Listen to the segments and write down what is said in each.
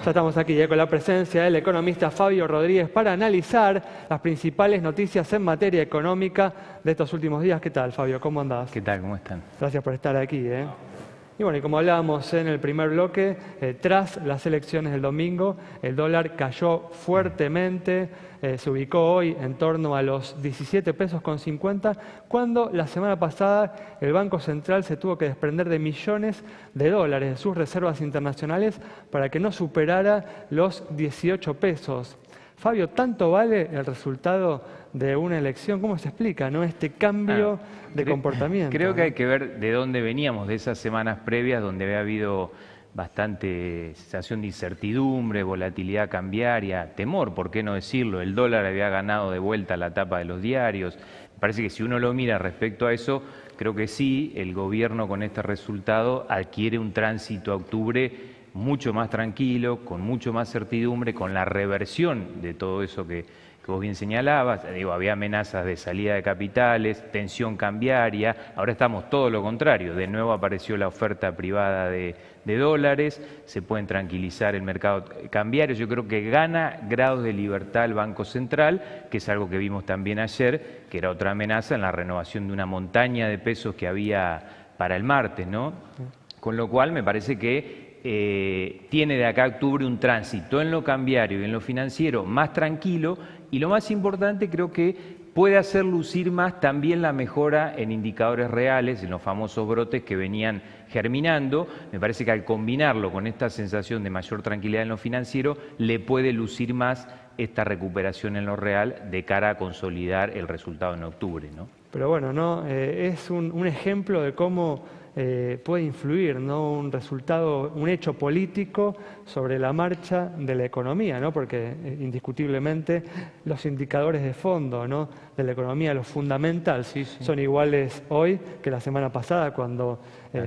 Ya estamos aquí con la presencia del economista Fabio Rodríguez para analizar las principales noticias en materia económica de estos últimos días. ¿Qué tal, Fabio? ¿Cómo andás? ¿Qué tal? ¿Cómo están? Gracias por estar aquí. Y bueno, y como hablábamos en el primer bloque, tras las elecciones del domingo, el dólar cayó fuertemente, se ubicó hoy en torno a los 17 pesos con 50, cuando la semana pasada el Banco Central se tuvo que desprender de millones de dólares de sus reservas internacionales para que no superara los 18 pesos. Fabio, ¿tanto vale el resultado de una elección? ¿Cómo se explica, no, este cambio de comportamiento? Creo que hay que ver de dónde veníamos, de esas semanas previas donde había habido bastante sensación de incertidumbre, volatilidad cambiaria, temor, ¿por qué no decirlo? El dólar había ganado de vuelta la tapa de los diarios. Me parece que si uno lo mira respecto a eso, creo que sí, el gobierno con este resultado adquiere un tránsito a octubre mucho más tranquilo, con mucho más certidumbre, con la reversión de todo eso que vos bien señalabas. Digo, había amenazas de salida de capitales, tensión cambiaria, ahora estamos todo lo contrario, de nuevo apareció la oferta privada de dólares, se pueden tranquilizar el mercado cambiario. Yo creo que gana grados de libertad el Banco Central, que es algo que vimos también ayer, que era otra amenaza en la renovación de una montaña de pesos que había para el martes, ¿no? Con lo cual me parece que tiene de acá a octubre un tránsito en lo cambiario y en lo financiero más tranquilo, y lo más importante creo que puede hacer lucir más también la mejora en indicadores reales, en los famosos brotes que venían germinando. Me parece que al combinarlo con esta sensación de mayor tranquilidad en lo financiero, le puede lucir más esta recuperación en lo real de cara a consolidar el resultado en octubre, ¿no? Pero bueno, ¿no? Es un ejemplo de cómo puede influir, ¿no? Un resultado, un hecho político sobre la marcha de la economía, ¿no? Porque indiscutiblemente los indicadores de fondo, ¿no?, de la economía, los fundamentals, son iguales hoy que la semana pasada, cuando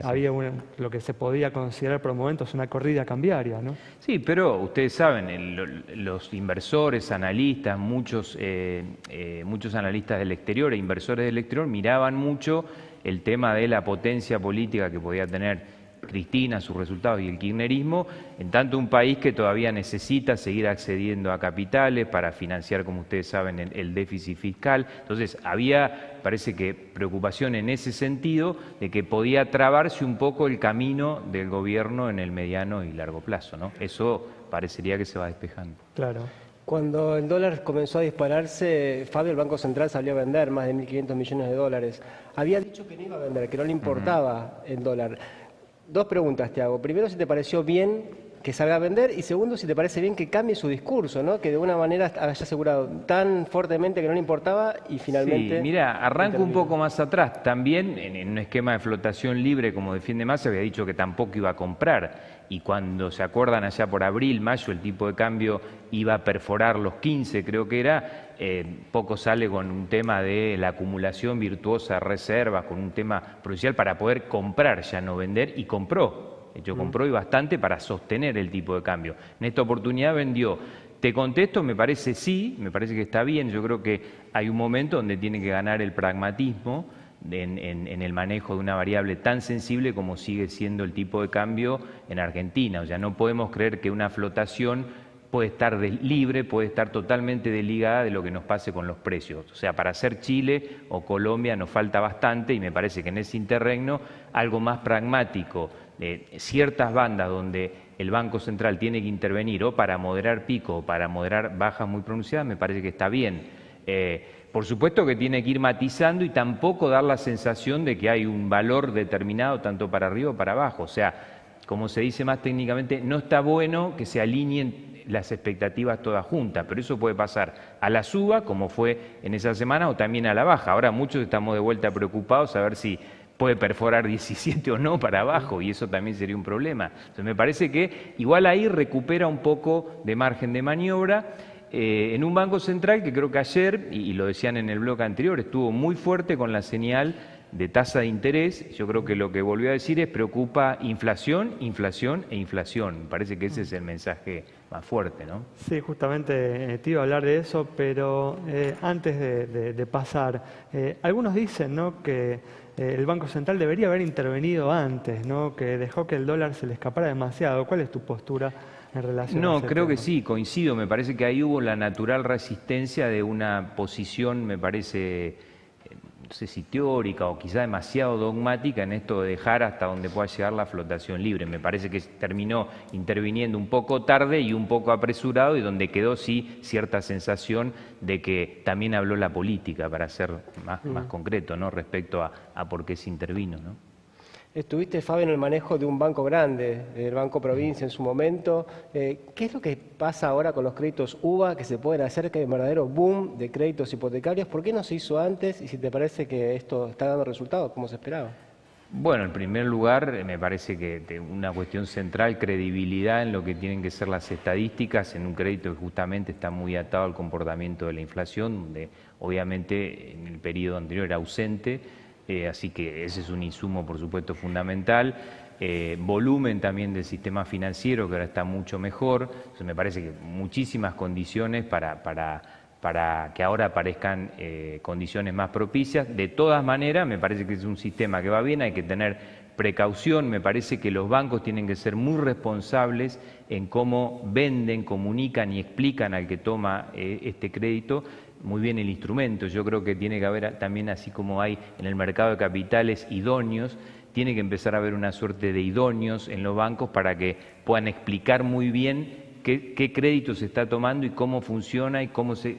había lo que se podía considerar por momentos una corrida cambiaria, ¿no? Sí, pero ustedes saben, los inversores, analistas, muchos analistas del exterior e inversores del exterior miraban mucho el tema de la potencia política que podía tener Cristina, sus resultados y el kirchnerismo, en tanto un país que todavía necesita seguir accediendo a capitales para financiar, como ustedes saben, el déficit fiscal. Entonces había, parece que, preocupación en ese sentido de que podía trabarse un poco el camino del gobierno en el mediano y largo plazo, ¿no? Eso parecería que se va despejando. Claro. Cuando el dólar comenzó a dispararse, Fabio, el Banco Central salió a vender más de 1.500 millones de dólares. Había dicho que no iba a vender, que no le importaba el dólar. Dos preguntas te hago. Primero, si te pareció bien que salga a vender, y segundo, si te parece bien que cambie su discurso, ¿no? Que de una manera haya asegurado tan fuertemente que no le importaba y finalmente... Sí, mira, arranco un poco más atrás. También en un esquema de flotación libre, como defiende Massa, había dicho que tampoco iba a comprar. Y cuando se acuerdan allá por abril, mayo, el tipo de cambio iba a perforar los 15, creo que era, poco sale con un tema de la acumulación virtuosa de reservas, con un tema prudencial para poder comprar, ya no vender, y compró. De hecho, compró y bastante para sostener el tipo de cambio. En esta oportunidad vendió. Te contesto, me parece sí, me parece que está bien. Yo creo que hay un momento donde tiene que ganar el pragmatismo en el manejo de una variable tan sensible como sigue siendo el tipo de cambio en Argentina. O sea, no podemos creer que una flotación puede estar libre, puede estar totalmente desligada de lo que nos pase con los precios. O sea, para ser Chile o Colombia nos falta bastante, y me parece que en ese interregno algo más pragmático, ciertas bandas donde el Banco Central tiene que intervenir o para moderar pico o para moderar bajas muy pronunciadas, me parece que está bien. Por supuesto que tiene que ir matizando y tampoco dar la sensación de que hay un valor determinado tanto para arriba o para abajo. O sea, como se dice más técnicamente, no está bueno que se alineen las expectativas todas juntas, pero eso puede pasar a la suba, como fue en esa semana, o también a la baja. Ahora muchos estamos de vuelta preocupados a ver si puede perforar 17 o no para abajo, y eso también sería un problema. Entonces me parece que igual ahí recupera un poco de margen de maniobra en un Banco Central que creo que ayer, y lo decían en el bloque anterior, estuvo muy fuerte con la señal de tasa de interés. Yo creo que lo que volvió a decir es: preocupa inflación, inflación e inflación. Me parece que ese es el mensaje más fuerte, ¿no? Sí, justamente te iba a hablar de eso, pero antes de pasar, algunos dicen, ¿no?, que el Banco Central debería haber intervenido antes, ¿no?, que dejó que el dólar se le escapara demasiado. ¿Cuál es tu postura en relación a No, ese creo que tema. sí, coincido. Me parece que ahí hubo la natural resistencia de una posición, me parece, no sé si teórica o quizá demasiado dogmática en esto de dejar hasta donde pueda llegar la flotación libre. Me parece que terminó interviniendo un poco tarde y un poco apresurado, y donde quedó sí cierta sensación de que también habló la política, para ser más concreto, ¿no?, respecto a por qué se intervino, ¿no? Estuviste, Fabio, en el manejo de un banco grande, el Banco Provincia en su momento. ¿Qué es lo que pasa ahora con los créditos UVA que se pueden hacer, que hay un verdadero boom de créditos hipotecarios? ¿Por qué no se hizo antes? Y si te parece que esto está dando resultados como se esperaba. Bueno, en primer lugar, me parece que una cuestión central, credibilidad en lo que tienen que ser las estadísticas, en un crédito que justamente está muy atado al comportamiento de la inflación, donde obviamente en el periodo anterior era ausente. Así que ese es un insumo, por supuesto, fundamental. Volumen también del sistema financiero, que ahora está mucho mejor. Entonces, me parece que muchísimas condiciones para que ahora aparezcan condiciones más propicias. De todas maneras, me parece que es un sistema que va bien, hay que tener precaución. Me parece que los bancos tienen que ser muy responsables en cómo venden, comunican y explican al que toma este crédito muy bien el instrumento. Yo creo que tiene que haber también, así como hay en el mercado de capitales idóneos, tiene que empezar a haber una suerte de idóneos en los bancos para que puedan explicar muy bien qué crédito se está tomando y cómo funciona y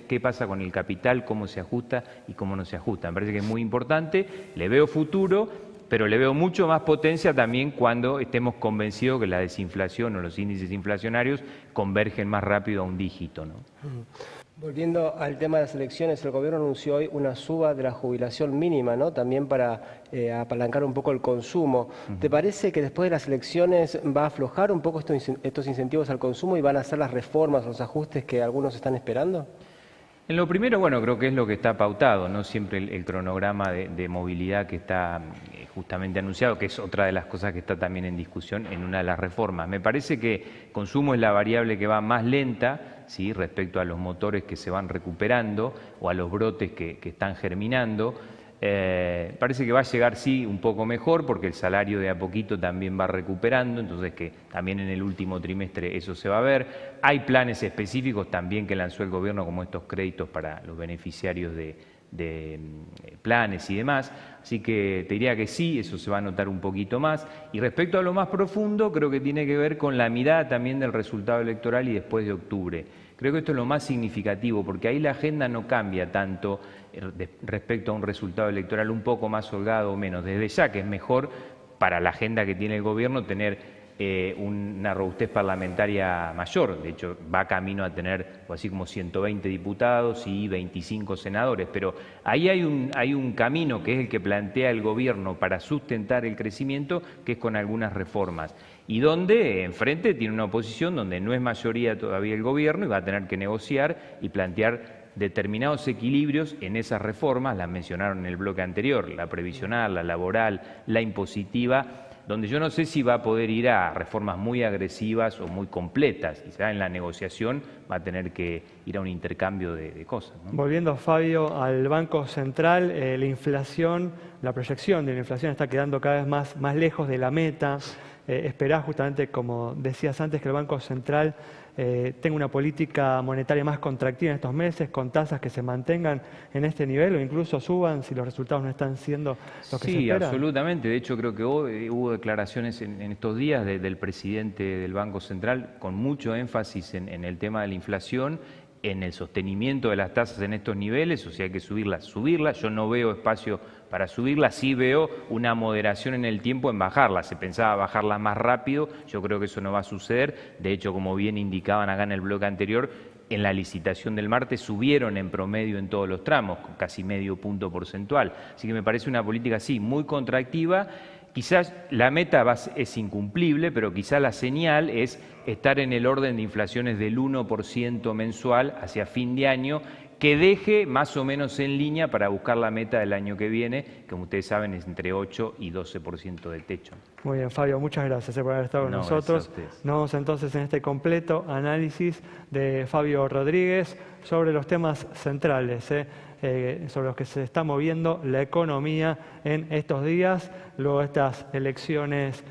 qué pasa con el capital, cómo se ajusta y cómo no se ajusta. Me parece que es muy importante, le veo futuro, pero le veo mucho más potencia también cuando estemos convencidos que la desinflación o los índices inflacionarios convergen más rápido a un dígito, ¿no? Volviendo al tema de las elecciones, el gobierno anunció hoy una suba de la jubilación mínima, ¿no? También para apalancar un poco el consumo. ¿Te parece que después de las elecciones va a aflojar un poco estos incentivos al consumo y van a hacer las reformas, los ajustes que algunos están esperando? En lo primero, bueno, creo que es lo que está pautado, no siempre el cronograma de movilidad que está justamente anunciado, que es otra de las cosas que está también en discusión en una de las reformas. Me parece que consumo es la variable que va más lenta, ¿sí?, respecto a los motores que se van recuperando o a los brotes que están germinando. Parece que va a llegar, sí, un poco mejor, porque el salario de a poquito también va recuperando, entonces que también en el último trimestre eso se va a ver. Hay planes específicos también que lanzó el gobierno, como estos créditos para los beneficiarios de planes y demás, así que te diría que sí, eso se va a notar un poquito más. Y respecto a lo más profundo, creo que tiene que ver con la mirada también del resultado electoral y después de octubre. Creo que esto es lo más significativo, porque ahí la agenda no cambia tanto respecto a un resultado electoral un poco más holgado o menos. Desde ya que es mejor para la agenda que tiene el gobierno tener una robustez parlamentaria mayor. De hecho, va camino a tener así como 120 diputados y 25 senadores, pero ahí hay un camino que es el que plantea el gobierno para sustentar el crecimiento, que es con algunas reformas, y donde enfrente tiene una oposición donde no es mayoría todavía el gobierno y va a tener que negociar y plantear determinados equilibrios en esas reformas. Las mencionaron en el bloque anterior: la previsional, la laboral, la impositiva, donde yo no sé si va a poder ir a reformas muy agresivas o muy completas. Quizá en la negociación va a tener que ir a un intercambio de cosas, ¿no? Volviendo, Fabio, al Banco Central, la inflación, la proyección de la inflación está quedando cada vez más lejos de la meta. Esperás justamente, como decías antes, que el Banco Central tenga una política monetaria más contractiva en estos meses, con tasas que se mantengan en este nivel o incluso suban si los resultados no están siendo los que se esperan. Sí, absolutamente. De hecho, creo que hoy hubo declaraciones en estos días del presidente del Banco Central con mucho énfasis en el tema de la inflación, en el sostenimiento de las tasas en estos niveles. O sea, hay que subirlas. Yo no veo espacio para subirlas, sí veo una moderación en el tiempo en bajarlas. Se pensaba bajarlas más rápido, yo creo que eso no va a suceder. De hecho, como bien indicaban acá en el bloque anterior, en la licitación del martes subieron en promedio en todos los tramos, con casi medio punto porcentual. Así que me parece una política, sí, muy contractiva. Quizás la meta es incumplible, pero quizás la señal es estar en el orden de inflaciones del 1% mensual hacia fin de año, que deje más o menos en línea para buscar la meta del año que viene, que como ustedes saben es entre 8 y 12% del techo. Muy bien, Fabio, muchas gracias por haber estado con nosotros. Nos vemos entonces en este completo análisis de Fabio Rodríguez sobre los temas centrales sobre los que se está moviendo la economía en estos días, luego de estas elecciones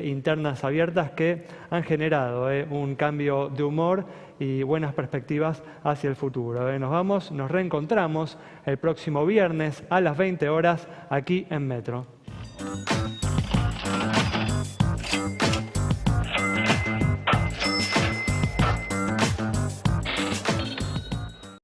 internas abiertas que han generado un cambio de humor y buenas perspectivas hacia el futuro. Nos reencontramos el próximo viernes a las 20 horas aquí en Metro.